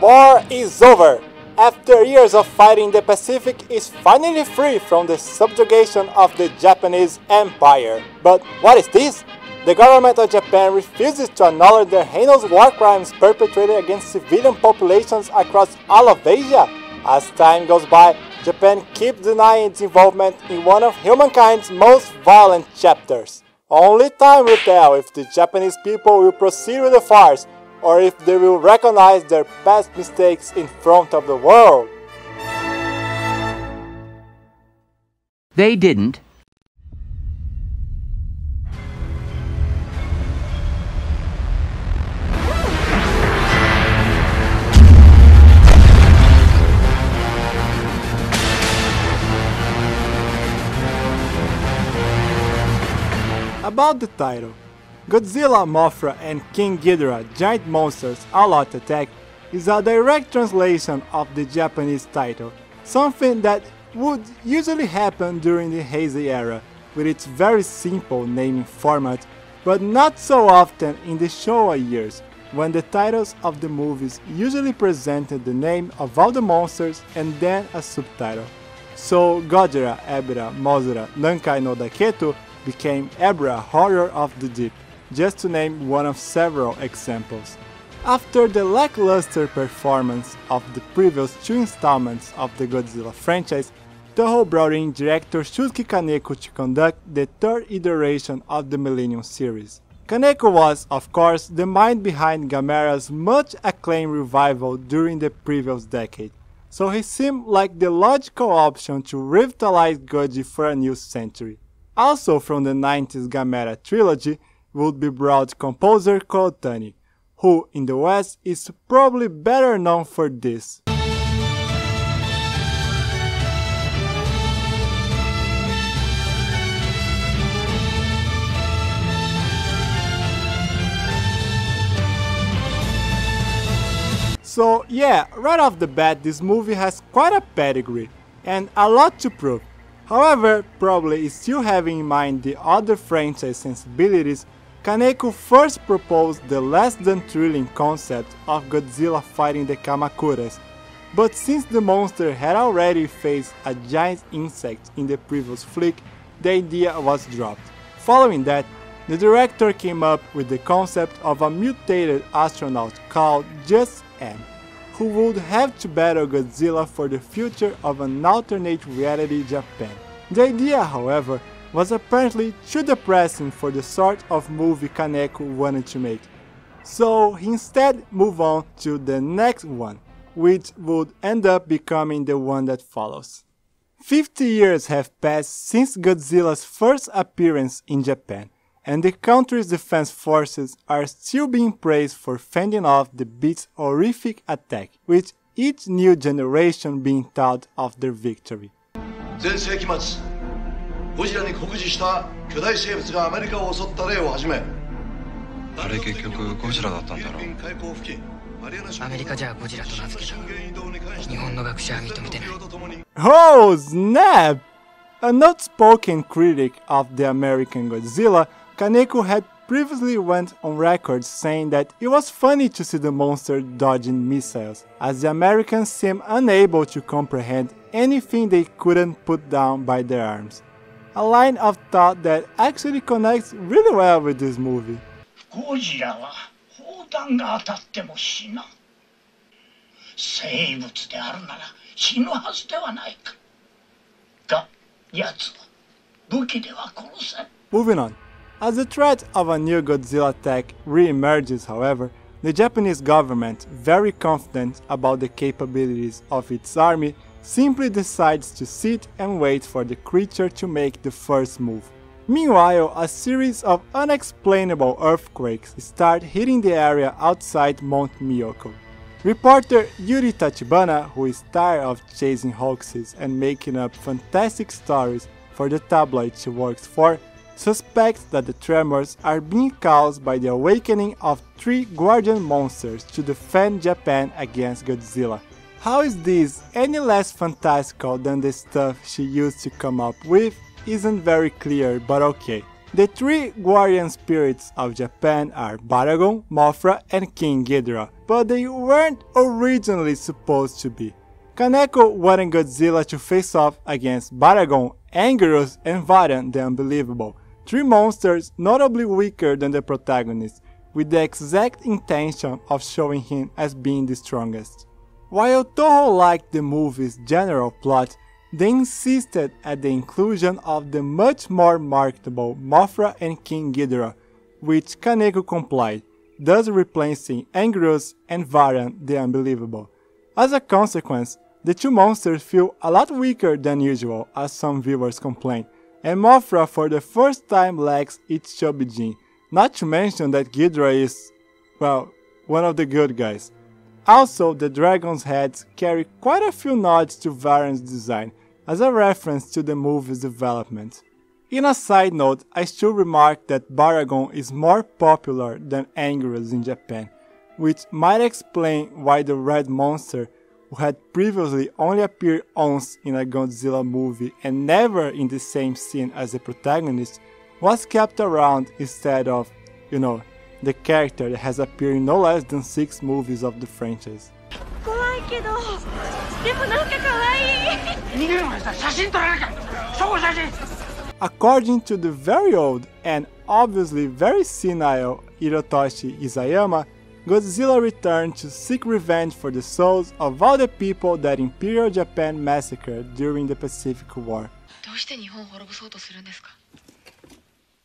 war is over! After years of fighting, the Pacific is finally free from the subjugation of the Japanese Empire. But what is this? The government of Japan refuses to acknowledge the heinous war crimes perpetrated against civilian populations across all of Asia. As time goes by, Japan keeps denying its involvement in one of humankind's most violent chapters. Only time will tell if the Japanese people will proceed with the farce, or if they will recognize their past mistakes in front of the world. They didn't. About the title, Godzilla, Mothra and King Ghidorah, Giant Monsters All-Out Attack is a direct translation of the Japanese title, something that would usually happen during the Heisei era, with its very simple naming format, but not so often in the Showa years, when the titles of the movies usually presented the name of all the monsters and then a subtitle. So Godzilla, Ebra, Mothra, Nankai no Daketo became Ebra, Horror of the Deep, just to name one of several examples. After the lackluster performance of the previous two installments of the Godzilla franchise, Toho brought in director Shusuke Kaneko to conduct the third iteration of the Millennium series. Kaneko was, of course, the mind behind Gamera's much acclaimed revival during the previous decade, so he seemed like the logical option to revitalize Goji for a new century. Also from the 90s Gamera trilogy would be brought composer Otani, who in the West is probably better known for this. So yeah, right off the bat this movie has quite a pedigree and a lot to prove. However, probably still having in mind the other franchise sensibilities, Kaneko first proposed the less than thrilling concept of Godzilla fighting the Kamakuras, but since the monster had already faced a giant insect in the previous flick, the idea was dropped. Following that, the director came up with the concept of a mutated astronaut called Just M, who would have to battle Godzilla for the future of an alternate reality Japan. The idea, however, was apparently too depressing for the sort of movie Kaneko wanted to make, so he instead moved on to the next one, which would end up becoming the one that follows. 50 years have passed since Godzilla's first appearance in Japan, and the country's defense forces are still being praised for fending off the beast's horrific attack, with each new generation being taught of their victory. 前世紀末、ゴジラに酷似した巨大生物がアメリカを襲った例をはじめ、あれ結局ゴジラだったんだろう。アメリカじゃゴジラと名付けたが、日本の学者は認めてない。Oh snap! An outspoken critic of the American Godzilla, Kaneko had previously went on record saying that it was funny to see the monster dodging missiles, as the Americans seemed unable to comprehend anything they couldn't put down by their arms. A line of thought that actually connects really well with this movie. ゴジラは砲弾が当たっても死なん。生物であるなら死ぬはずではないか。が、奴は武器では殺せん。 Moving on. As the threat of a new Godzilla attack re-emerges, however, the Japanese government, very confident about the capabilities of its army, simply decides to sit and wait for the creature to make the first move. Meanwhile, a series of unexplainable earthquakes start hitting the area outside Mount Miyoko. Reporter Yuri Tachibana, who is tired of chasing hoaxes and making up fantastic stories for the tabloid she works for, suspects that the tremors are being caused by the awakening of 3 guardian monsters to defend Japan against Godzilla. How is this any less fantastical than the stuff she used to come up with isn't very clear, but okay. The three guardian spirits of Japan are Baragon, Mothra, and King Ghidorah, but they weren't originally supposed to be. Kaneko wanted Godzilla to face off against Baragon, Angerus, and Varan the Unbelievable, three monsters notably weaker than the protagonist, with the exact intention of showing him as being the strongest. While Toho liked the movie's general plot, they insisted at the inclusion of the much more marketable Mothra and King Ghidorah, which Kaneko complied, thus replacing Angerus and Varan the Unbelievable. As a consequence, the two monsters feel a lot weaker than usual, as some viewers complain, and Mothra for the first time lacks its chubby gene, not to mention that Ghidorah is, well, one of the good guys. Also, the dragon's heads carry quite a few nods to Varan's design, as a reference to the movie's development. In a side note, I should remark that Baragon is more popular than Angerus in Japan, which might explain why the red monster, who had previously only appeared once in a Godzilla movie and never in the same scene as the protagonist, was kept around instead of, the character that has appeared in no less than 6 movies of the franchise. According to the very old and obviously very senile Hirotoshi Isayama, Godzilla returned to seek revenge for the souls of all the people that Imperial Japan massacred during the Pacific War.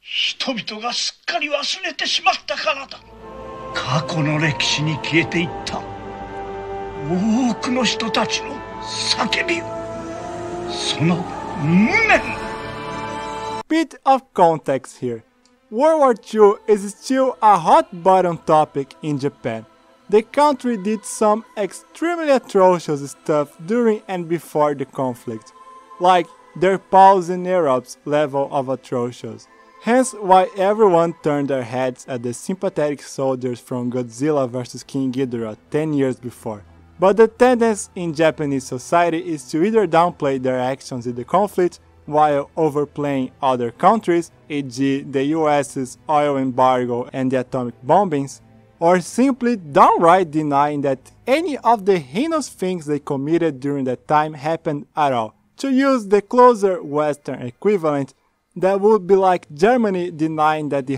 人々がすっかり忘れてしまったからだ。過去の歴史に消えていった多くの人たちの叫び、その無念。Bit of context here. World War II is still a hot button topic in Japan. The country did some extremely atrocious stuff during and before the conflict, like their Pauls and Arabs level of atrocious. Hence why everyone turned their heads at the sympathetic soldiers from Godzilla vs King Ghidorah 10 years before. But the tendency in Japanese society is to either downplay their actions in the conflict while overplaying other countries, e.g. the US's oil embargo and the atomic bombings, or simply downright denying that any of the heinous things they committed during that time happened at all. To use the closer Western equivalent, that would be like Germany denying that the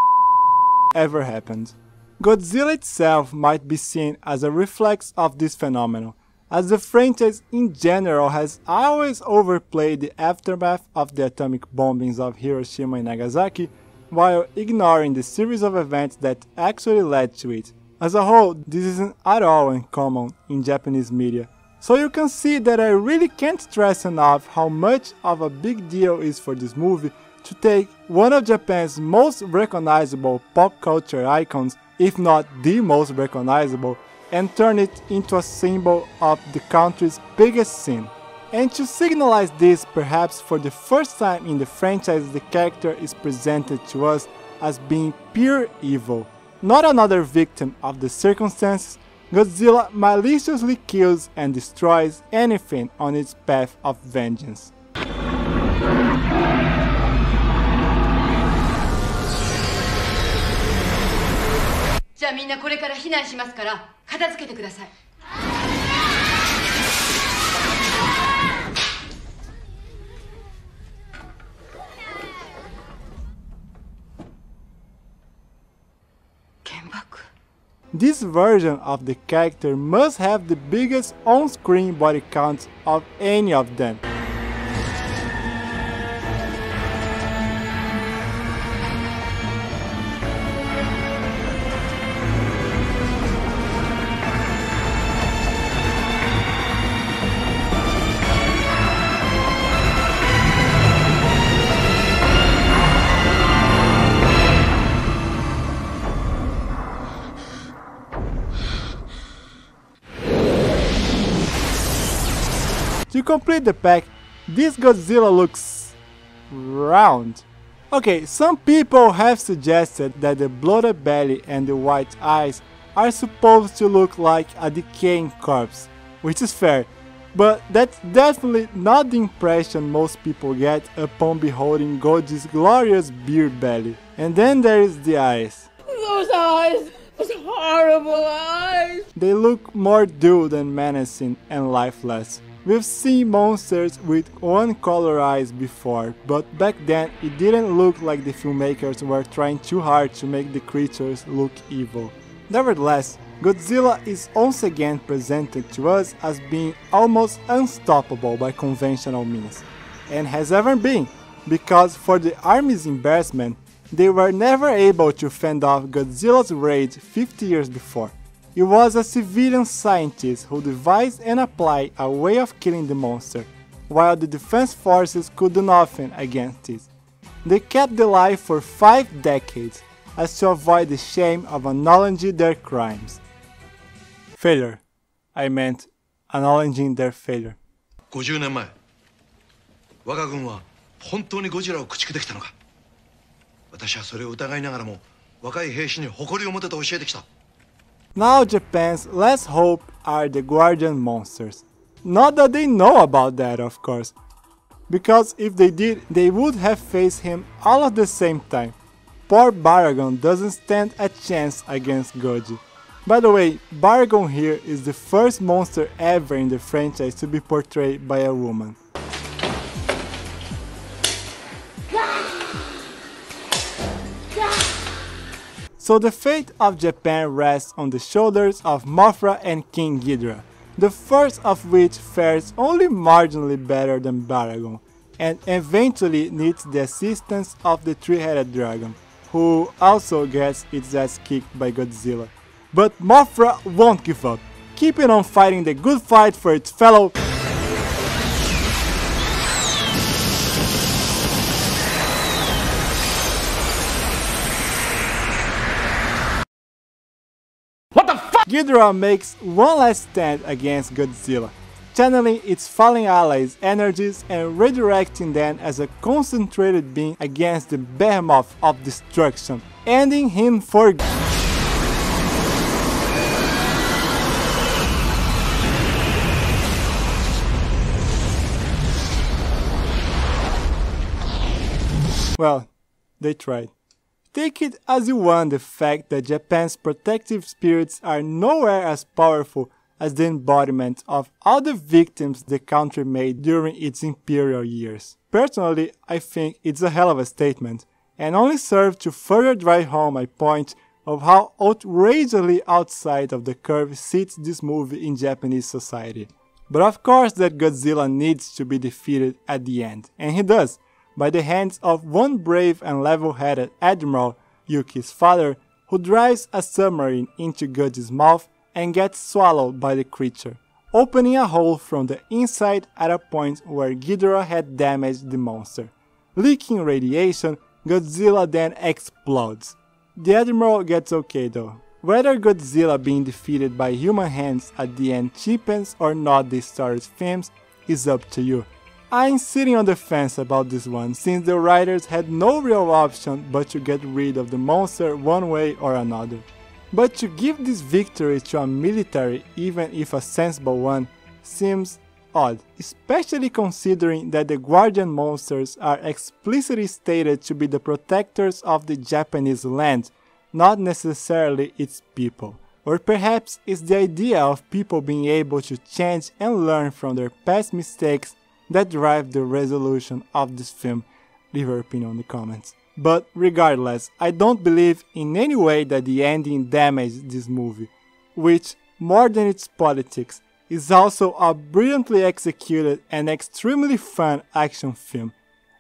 ever happened. Godzilla itself might be seen as a reflex of this phenomenon, as the franchise in general has always overplayed the aftermath of the atomic bombings of Hiroshima and Nagasaki, while ignoring the series of events that actually led to it. As a whole, this isn't at all uncommon in Japanese media, so you can see that I really can't stress enough how much of a big deal it is for this movie to take one of Japan's most recognizable pop culture icons, if not the most recognizable, and turn it into a symbol of the country's biggest sin. And to signalize this, perhaps for the first time in the franchise, the character is presented to us as being pure evil. Not another victim of the circumstances, Godzilla maliciously kills and destroys anything on its path of vengeance. じゃあみんなこれから避難しますから片付けてください。原爆。 This version of the character must have the biggest on-screen body count of any of them. To complete the pack, this Godzilla looks round. Okay, some people have suggested that the bloated belly and the white eyes are supposed to look like a decaying corpse, which is fair, But that's definitely not the impression most people get upon beholding Godzi's glorious beer belly. And then there is the eyes. Those eyes! Those horrible eyes! They look more dull than menacing and lifeless. We've seen monsters with one color eyes before, but back then it didn't look like the filmmakers were trying too hard to make the creatures look evil. Nevertheless, Godzilla is once again presented to us as being almost unstoppable by conventional means, and has ever been, because for the army's embarrassment, they were never able to fend off Godzilla's rage 50 years before. It was a civilian scientist who devised and applied a way of killing the monster, while the defense forces could do nothing against it. They kept the lie for 5 decades, as to avoid the shame of acknowledging their crimes. Failure. I meant acknowledging their failure. 50年前、我が軍は本当にゴジラを駆逐できたのか。私はそれを疑いながらも若い兵士に誇りを持てと教えてきた。Now Japan's last hope are the guardian monsters. Not that they know about that, of course, because if they did, they would have faced him all at the same time. Poor Baragon doesn't stand a chance against Goji. By the way, Baragon here is the first monster ever in the franchise to be portrayed by a woman. So the fate of Japan rests on the shoulders of Mothra and King Ghidorah, the first of which fares only marginally better than Baragon, and eventually needs the assistance of the three-headed dragon, who also gets its ass kicked by Godzilla. But Mothra won't give up, keeping on fighting the good fight for its fellow Ghidorah makes one last stand against Godzilla, channeling its fallen allies' energies and redirecting them as a concentrated beam against the behemoth of destruction, ending him for well, they tried. Take it as you want the fact that Japan's protective spirits are nowhere as powerful as the embodiment of all the victims the country made during its imperial years. Personally, I think it's a hell of a statement, and only serves to further drive home my point of how outrageously outside of the curve sits this movie in Japanese society. But of course that Godzilla needs to be defeated at the end, and he does, by the hands of one brave and level-headed admiral, Yuki's father, who drives a submarine into Godzi's mouth and gets swallowed by the creature, opening a hole from the inside at a point where Ghidorah had damaged the monster. Leaking radiation, Godzilla then explodes. The admiral gets okay though. Whether Godzilla being defeated by human hands at the end cheapens or not the story's themes is up to you. I'm sitting on the fence about this one, since the writers had no real option but to get rid of the monster one way or another. But to give this victory to a military, even if a sensible one, seems odd, especially considering that the guardian monsters are explicitly stated to be the protectors of the Japanese land, not necessarily its people. Or perhaps it's the idea of people being able to change and learn from their past mistakes that drive the resolution of this film. Leave your opinion in the comments. But regardless, I don't believe in any way that the ending damaged this movie, which, more than its politics, is also a brilliantly executed and extremely fun action film.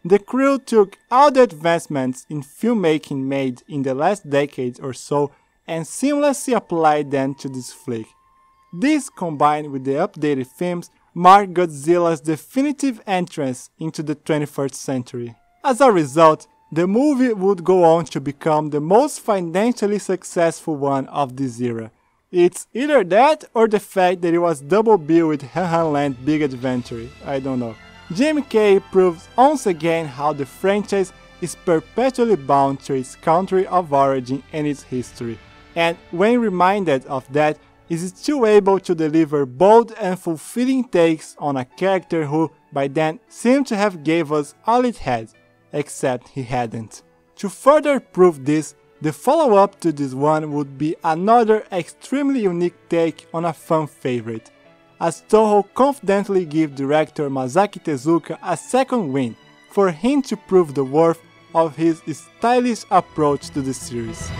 The crew took all the advancements in filmmaking made in the last decade or so and seamlessly applied them to this flick. This, combined with the updated themes, marked Godzilla's definitive entrance into the 21st century. As a result, the movie would go on to become the most financially successful one of this era. It's either that or the fact that it was double bill with Han Land Big Adventure, I don't know. GMK proves once again how the franchise is perpetually bound to its country of origin and its history, and when reminded of that, is still able to deliver bold and fulfilling takes on a character who, by then, seemed to have gave us all it had, except he hadn't. To further prove this, the follow-up to this one would be another extremely unique take on a fan favorite, as Toho confidently gave director Masaki Tezuka a second win for him to prove the worth of his stylish approach to the series.